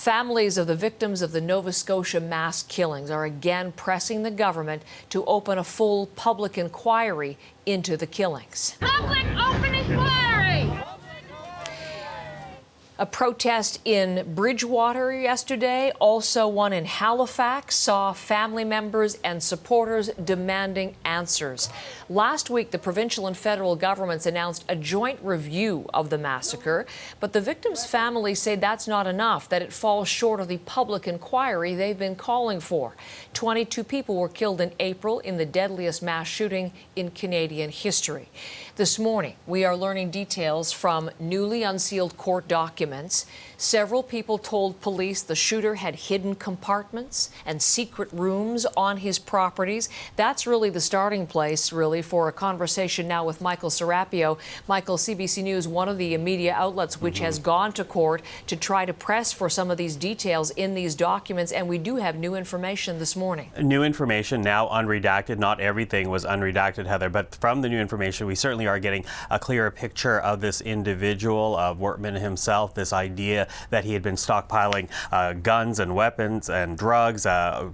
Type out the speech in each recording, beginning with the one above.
Families of the victims of the Nova Scotia mass killings are again pressing the government to open a full public inquiry into the killings. Public open inquiry! A protest in Bridgewater yesterday, also one in Halifax, saw family members and supporters demanding answers. Last week, the provincial and federal governments announced a joint review of the massacre, but the victims' families say that's not enough, that it falls short of the public inquiry they've been calling for. 22 people were killed in April in the deadliest mass shooting in Canadian history. This morning, we are learning details from newly unsealed court documents. Several people told police the shooter had hidden compartments and secret rooms on his properties. That's really the starting place, really, for a conversation now with Michael Serapio. Michael, CBC News, one of the media outlets which has gone to court to try to press for some of these details in these documents, and we do have new information this morning. New information, now unredacted. Not everything was unredacted, Heather, but from the new information, we certainly are getting a clearer picture of this individual, of Wortman himself, this idea that he had been stockpiling guns and weapons and drugs,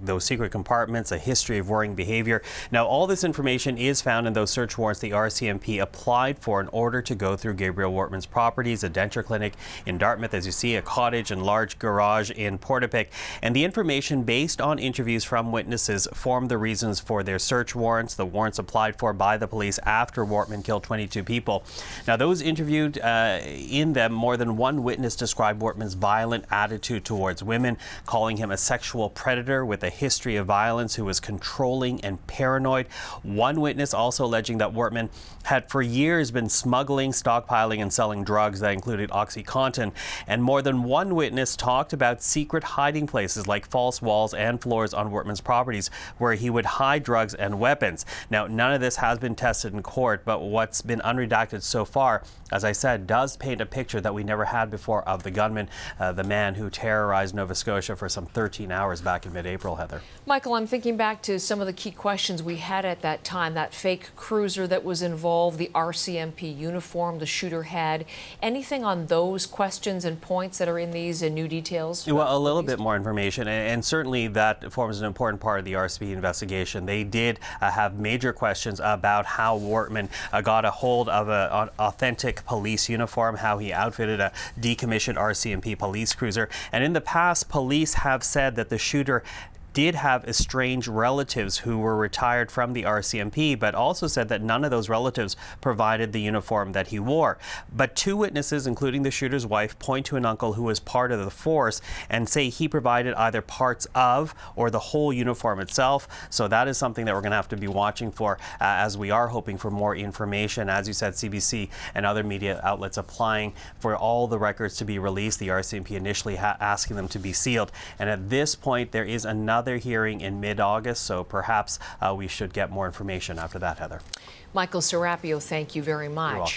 those secret compartments, a history of worrying behavior. Now, all this information is found in those search warrants the RCMP applied for in order to go through Gabriel Wortman's properties, a denture clinic in Dartmouth, as you see, a cottage and large garage in Portapique. And the information based on interviews from witnesses formed the reasons for their search warrants, the warrants applied for by the police after Wortman killed 22 people. Now, those interviewed, in them, more than one witness described Wortman's violent attitude towards women, calling him a sexual predator with a history of violence who was controlling and paranoid. One witness also alleging that Wortman had for years been smuggling, stockpiling, and selling drugs that included OxyContin. And more than one witness talked about secret hiding places like false walls and floors on Wortman's properties where he would hide drugs and weapons. Now, none of this has been tested in court, but what's been unredacted so far, as I said, does paint a picture that we never had before of the gunman, the man who terrorized Nova Scotia for some 13 hours back in mid-April, Heather. Michael, I'm thinking back to some of the key questions we had at that time, that fake cruiser that was involved, the RCMP uniform the shooter had. Anything on those questions and points that are in these new details? Well, a little bit more information, and certainly that forms an important part of the RCMP investigation. They did have major questions about how Wortman got a hold of an authentic police uniform, how he outfitted a decommissioned RCMP police cruiser. And in the past, police have said that the shooter did have estranged relatives who were retired from the RCMP, but also said that none of those relatives provided the uniform that he wore. But two witnesses, including the shooter's wife, point to an uncle who was part of the force and say he provided either parts of or the whole uniform itself. So that is something that we're going to have to be watching for as we are hoping for more information. As you said, CBC and other media outlets applying for all the records to be released. The RCMP initially asking them to be sealed. And at this point, there is another hearing in mid-August, so perhaps we should get more information after that, Heather. Michael Serapio, thank you very much. You're welcome.